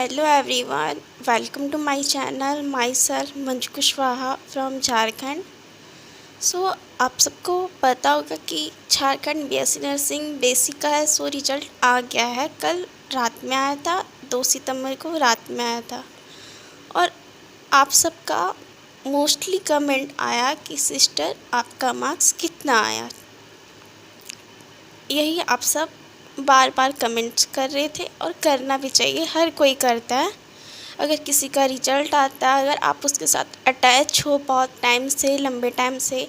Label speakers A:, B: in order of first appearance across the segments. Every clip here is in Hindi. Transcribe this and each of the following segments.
A: Hello everyone, welcome to my channel. Myself Manju Kushwaha from Jharkhand. आप सबको पता होगा कि झारखंड बीएससी नर्सिंग बेसिक का है। रिजल्ट आ गया है, कल रात में आया था, 2 सितंबर को रात में आया था। और आप सबका मोस्टली कमेंट आया कि सिस्टर आपका मार्क्स कितना आया। यही आप सब बार बार कमेंट्स कर रहे थे और करना भी चाहिए, हर कोई करता है। अगर किसी का रिजल्ट आता है, अगर आप उसके साथ अटैच हो बहुत टाइम से, लंबे टाइम से,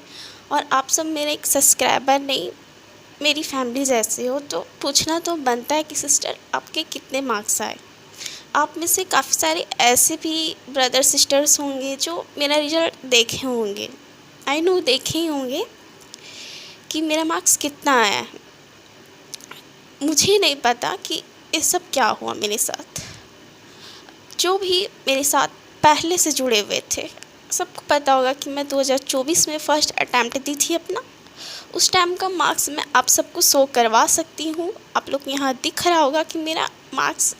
A: और आप सब मेरे एक सब्सक्राइबर नहीं, मेरी फैमिली जैसे हो, तो पूछना तो बनता है कि सिस्टर आपके कितने मार्क्स आए। आप में से काफ़ी सारे ऐसे भी ब्रदर सिस्टर्स होंगे जो मेरा रिजल्ट देखे होंगे, आई नो देखे ही होंगे कि मेरा मार्क्स कितना आया है। मुझे नहीं पता कि ये सब क्या हुआ मेरे साथ। जो भी मेरे साथ पहले से जुड़े हुए थे, सबको पता होगा कि मैं 2024 में फ़र्स्ट अटैम्प्ट दी थी अपना। उस टाइम का मार्क्स मैं आप सबको शो करवा सकती हूँ। आप लोग यहाँ दिख रहा होगा कि मेरा मार्क्स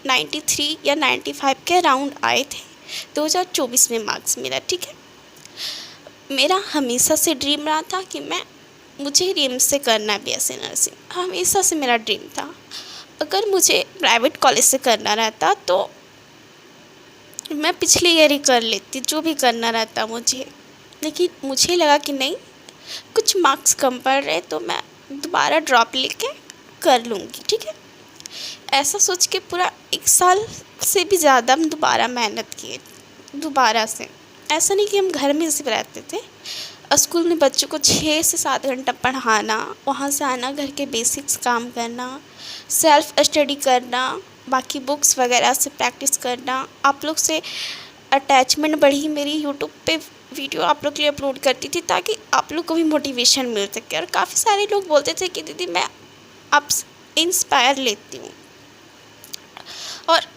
A: 93 या 95 के अराउंड आए थे 2024 में मार्क्स मेरा, ठीक है। मेरा हमेशा से ड्रीम रहा था कि मुझे रिम्स से करना है बीएससी नर्सिंग, हमेशा से मेरा ड्रीम था। अगर मुझे प्राइवेट कॉलेज से करना रहता तो मैं पिछले ईयर ही कर लेती, जो भी करना रहता मुझे। लेकिन मुझे लगा कि नहीं, कुछ मार्क्स कम पड़ रहे तो मैं दोबारा ड्रॉप लेके कर लूँगी, ठीक है। ऐसा सोच के पूरा 1 साल से भी ज़्यादा हम दोबारा मेहनत किए, दोबारा से। ऐसा नहीं कि हम घर में सिर्फ रहते थे, स्कूल में बच्चों को 6 से 7 घंटा पढ़ाना, वहाँ से आना, घर के बेसिक्स काम करना, सेल्फ स्टडी करना, बाकी बुक्स वगैरह से प्रैक्टिस करना। आप लोग से अटैचमेंट बढ़ी मेरी, यूट्यूब पे वीडियो आप लोग के लिए अपलोड करती थी ताकि आप लोग को भी मोटिवेशन मिल सके। और काफ़ी सारे लोग बोलते थे कि दीदी मैं आपसे इंस्पायर लेती हूँ, और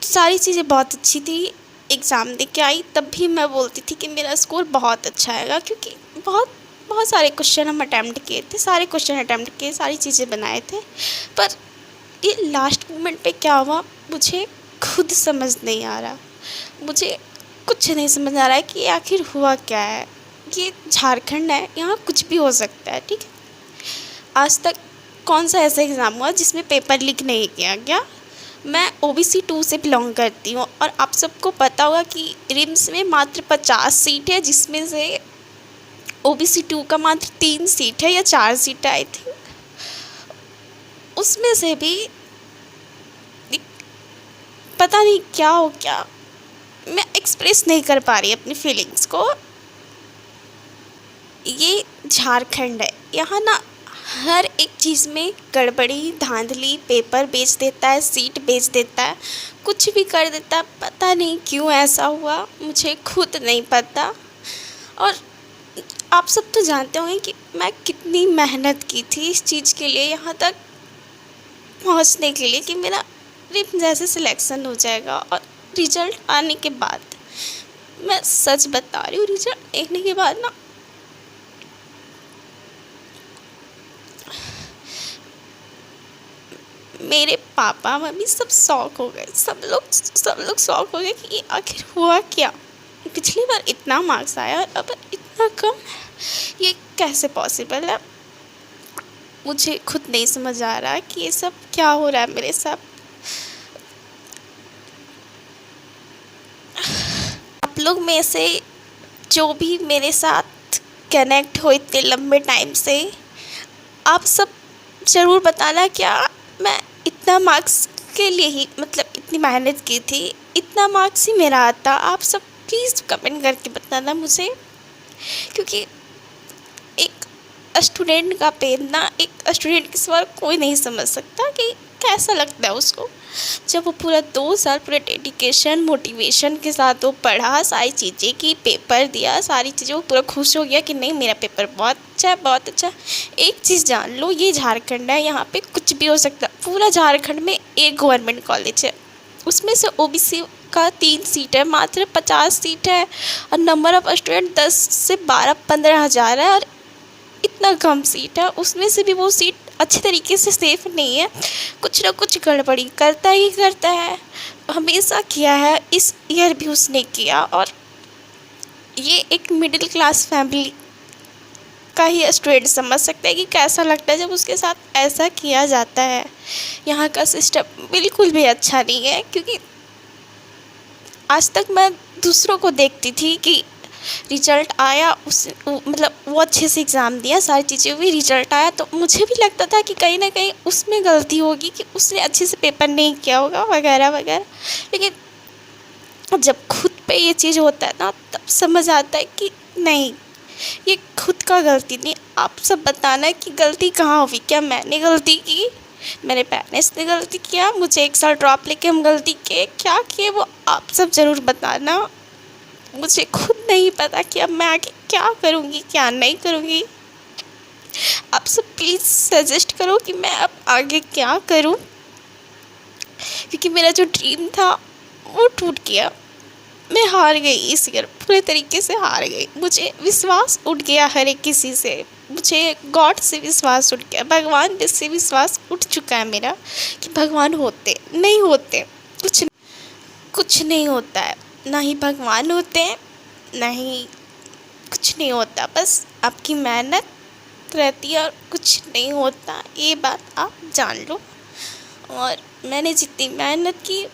A: सारी चीज़ें बहुत अच्छी थी। एग्ज़ाम दे के आई तब भी मैं बोलती थी कि मेरा स्कोर बहुत अच्छा आएगा, क्योंकि बहुत सारे क्वेश्चन हम अटैम्प्ट किए थे, सारे क्वेश्चन अटैम्प्ट किए, सारी चीज़ें बनाए थे। पर ये लास्ट मोमेंट पे क्या हुआ मुझे खुद समझ नहीं आ रहा। मुझे कुछ नहीं समझ आ रहा है कि आखिर हुआ क्या है। ये झारखंड है, यहाँ कुछ भी हो सकता है, ठीक है। आज तक कौन सा ऐसा एग्ज़ाम हुआ जिसमें पेपर लीक नहीं किया गया। मैं OBC 2 से बिलोंग करती हूँ, और आप सबको पता होगा कि रिम्स में मात्र 50 सीट है, जिसमें से OBC 2 का मात्र 3 सीट है या 4 सीट है आई थिंक। उसमें से भी पता नहीं क्या हो गया, मैं एक्सप्रेस नहीं कर पा रही अपनी फीलिंग्स को। ये झारखंड है, यहाँ ना हर एक चीज़ में गड़बड़ी, धांधली, पेपर बेच देता है, सीट बेच देता है, कुछ भी कर देता है। पता नहीं क्यों ऐसा हुआ, मुझे खुद नहीं पता। और आप सब तो जानते होंगे कि मैं कितनी मेहनत की थी इस चीज़ के लिए, यहाँ तक पहुँचने के लिए कि मेरा रिम जैसे सिलेक्शन हो जाएगा। और रिज़ल्ट आने के बाद, मैं सच बता रही हूँ, रिज़ल्ट देखने के बाद ना मेरे पापा मम्मी सब शौक हो गए, सब लोग शौक हो गए कि ये आखिर हुआ क्या। पिछली बार इतना मार्क्स आया और अब इतना कम, ये कैसे पॉसिबल है। मुझे खुद नहीं समझ आ रहा कि ये सब क्या हो रहा है मेरे साथ। आप लोग में से जो भी मेरे साथ कनेक्ट हो इतने लंबे टाइम से, आप सब ज़रूर बताना क्या मैं इतना मार्क्स के लिए ही, मतलब इतनी मेहनत की थी, इतना मार्क्स ही मेरा आता। आप सब प्लीज़ कमेंट करके बताना मुझे, क्योंकि एक स्टूडेंट का पेन ना, एक स्टूडेंट के सिवा कोई नहीं समझ सकता कि कैसा लगता है उसको, जब वो पूरा 2 साल पूरे डेडिकेशन मोटिवेशन के साथ वो पढ़ा, सारी चीज़ें की, पेपर दिया, सारी चीज़ें, वो पूरा खुश हो गया कि नहीं मेरा पेपर बहुत अच्छा है, बहुत अच्छा। एक चीज़ जान लो, ये झारखंड है, यहाँ पे कुछ भी हो सकता है। पूरा झारखंड में एक गवर्नमेंट कॉलेज है, उसमें से OBC का 3 सीट है, मात्र 50 सीट है, और नंबर ऑफ़ स्टूडेंट 10 से 12-15 हज़ार है, और इतना कम सीट है। उसमें से भी वो सीट अच्छे तरीके से सेफ नहीं है, कुछ ना कुछ गड़बड़ी करता ही करता है। हमेशा किया है, इस ईयर भी उसने किया। और ये एक मिडिल क्लास फैमिली का ही स्टूडेंट समझ सकता है कि कैसा लगता है जब उसके साथ ऐसा किया जाता है। यहाँ का सिस्टम बिल्कुल भी अच्छा नहीं है, क्योंकि आज तक मैं दूसरों को देखती थी कि रिजल्ट आया, उस मतलब वो अच्छे से एग्ज़ाम दिया, सारी चीज़ें हुई, रिजल्ट आया, तो मुझे भी लगता था कि कहीं ना कहीं उसमें गलती होगी, कि उसने अच्छे से पेपर नहीं किया होगा वगैरह वगैरह। लेकिन जब खुद पे ये चीज़ होता है ना, तब समझ आता है कि नहीं, ये खुद का गलती नहीं। आप सब बताना कि गलती कहाँ हुई। क्या मैंने गलती की, मेरे पेरेंट्स ने गलती किया, मुझे एक साल ड्रॉप लेके हम गलती किए, क्या किए वो आप सब ज़रूर बताना। मुझे खुद नहीं पता कि अब मैं आगे क्या करूँगी क्या नहीं करूँगी। आप सब प्लीज़ सजेस्ट करो कि मैं अब आगे क्या करूँ, क्योंकि मेरा जो ड्रीम था वो टूट गया। मैं हार गई, इस ईयर पूरे तरीके से हार गई। मुझे विश्वास उठ गया हर एक किसी से, मुझे गॉड से विश्वास उठ गया, भगवान से विश्वास उठ चुका है मेरा कि भगवान होते नहीं होते, कुछ नहीं होता है, ना ही भगवान होते हैं, ना ही कुछ नहीं होता। बस आपकी मेहनत रहती है और कुछ नहीं होता, ये बात आप जान लो। और मैंने जितनी मेहनत की,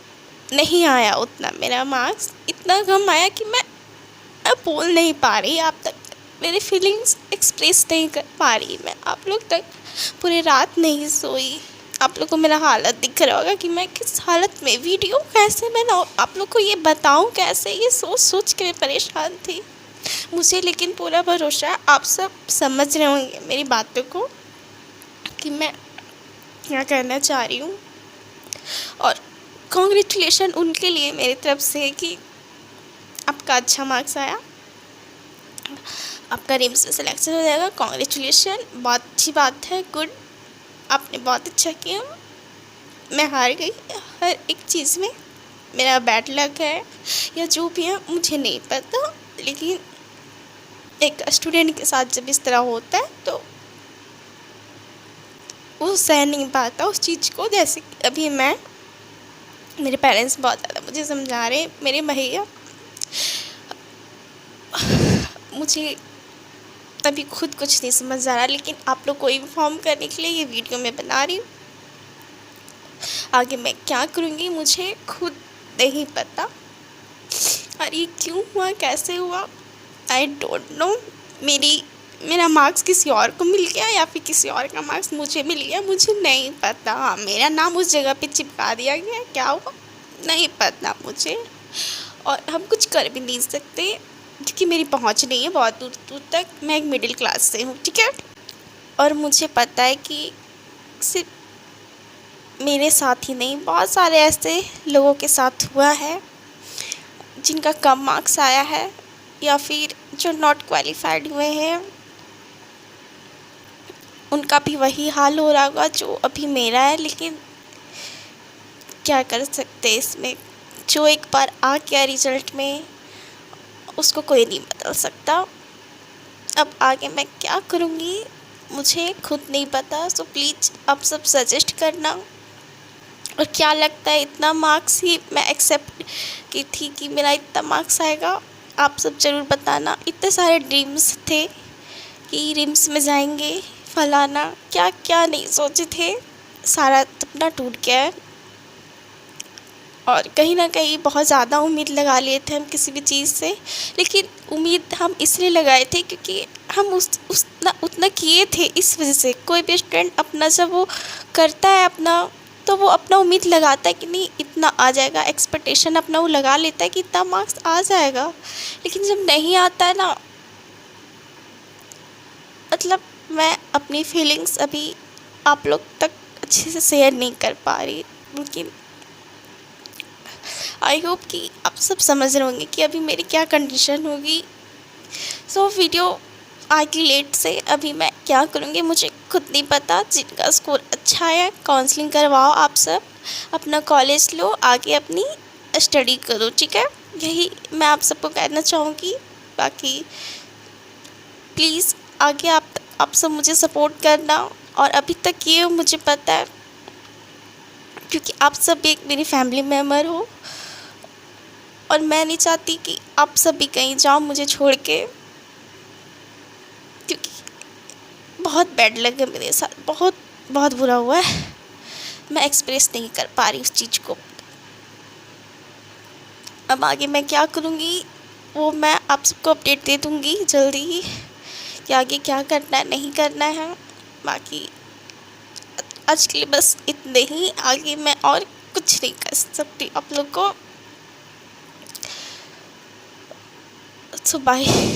A: नहीं आया उतना मेरा मार्क्स, इतना कम आया कि मैं अब बोल नहीं पा रही आप तक, मेरी फीलिंग्स एक्सप्रेस नहीं कर पा रही मैं आप लोग तक। पूरी रात नहीं सोई। आप लोग को मेरा हालत दिख रहा होगा कि मैं किस हालत में, वीडियो कैसे बनाऊँ, आप लोग को ये बताऊँ कैसे, ये सोच सोच के मैं परेशान थी। मुझे लेकिन पूरा भरोसा है आप सब समझ रहे होंगे मेरी बातों को कि मैं क्या कहना चाह रही हूँ। और कॉन्ग्रेचुलेशन उनके लिए मेरी तरफ से कि आपका अच्छा मार्क्स आया, आपका रिम्स में सिलेक्शन हो जाएगा। कॉन्ग्रेचुलेशन, बहुत अच्छी बात है, गुड, आपने बहुत अच्छा किया। मैं हार गई हर एक चीज़ में, मेरा बैड लक है या जो भी है मुझे नहीं पता, लेकिन एक स्टूडेंट के साथ जब इस तरह होता है तो वो सह नहीं पाता उस चीज़ को। जैसे अभी मेरे पेरेंट्स बहुत ज़्यादा मुझे समझा रहे, मेरे भैया, मुझे अभी खुद कुछ नहीं समझ आ रहा, लेकिन आप लोग को इन्फॉर्म करने के लिए ये वीडियो मैं बना रही हूँ। आगे मैं क्या करूँगी मुझे खुद नहीं पता, और ये क्यों हुआ, कैसे हुआ, आई डोंट नो। मेरा मार्क्स किसी और को मिल गया या फिर किसी और का मार्क्स मुझे मिल गया, मुझे नहीं पता। मेरा नाम उस जगह पे चिपका दिया गया, क्या हुआ नहीं पता मुझे, और हम कुछ कर भी नहीं सकते क्योंकि मेरी पहुंच नहीं है बहुत दूर दूर तक। मैं एक मिडिल क्लास से हूँ, ठीक है, और मुझे पता है कि सिर्फ मेरे साथ ही नहीं, बहुत सारे ऐसे लोगों के साथ हुआ है जिनका कम मार्क्स आया है या फिर जो नॉट क्वालिफाइड हुए हैं, उनका भी वही हाल हो रहा होगा जो अभी मेरा है। लेकिन क्या कर सकते हैं इसमें, जो एक बार आ गया रिजल्ट में उसको कोई नहीं बदल सकता। अब आगे मैं क्या करूँगी मुझे खुद नहीं पता। सो प्लीज़ आप सब सजेस्ट करना। और क्या लगता है, इतना मार्क्स ही मैं एक्सेप्ट की थी कि मेरा इतना मार्क्स आएगा, आप सब ज़रूर बताना। इतने सारे ड्रीम्स थे कि रिम्स में जाएंगे, फलाना क्या क्या नहीं सोचे थे, सारा सपना टूट गया है। और कहीं ना कहीं बहुत ज़्यादा उम्मीद लगा लिए थे हम किसी भी चीज़ से, लेकिन उम्मीद हम इसलिए लगाए थे क्योंकि हम उतना किए थे। इस वजह से कोई भी स्टूडेंट अपना जब वो करता है अपना, तो वो अपना उम्मीद लगाता है कि नहीं इतना आ जाएगा, एक्सपेक्टेशन अपना वो लगा लेता है कि इतना मार्क्स आ जाएगा। लेकिन जब नहीं आता है ना, मतलब मैं अपनी फीलिंग्स अभी आप लोग तक अच्छे से शेयर नहीं कर पा रही, लेकिन आई होप कि आप सब समझ रहे होंगे कि अभी मेरी क्या कंडीशन होगी। सो वीडियो आगे लेट से अभी मैं क्या करूँगी मुझे खुद नहीं पता। जिनका स्कोर अच्छा है काउंसलिंग करवाओ, आप सब अपना कॉलेज लो, आगे अपनी स्टडी करो, ठीक है, यही मैं आप सबको कहना चाहूँगी। बाकी प्लीज़ आगे आप सब मुझे सपोर्ट करना। और अभी तक ये मुझे पता है क्योंकि आप सब एक मेरी फैमिली मेम्बर हो, और मैं नहीं चाहती कि आप सब भी कहीं जाओ मुझे छोड़ के, क्योंकि बहुत बैड लगा मेरे साथ, बहुत बहुत बुरा हुआ है। मैं एक्सप्रेस नहीं कर पा रही उस चीज़ को। अब आगे मैं क्या करूँगी वो मैं आप सबको अपडेट दे दूँगी जल्दी ही, कि आगे क्या करना है नहीं करना है। बाकी आज के लिए बस इतने ही, आगे मैं और कुछ नहीं कर सकती आप लोग को। सो बाय।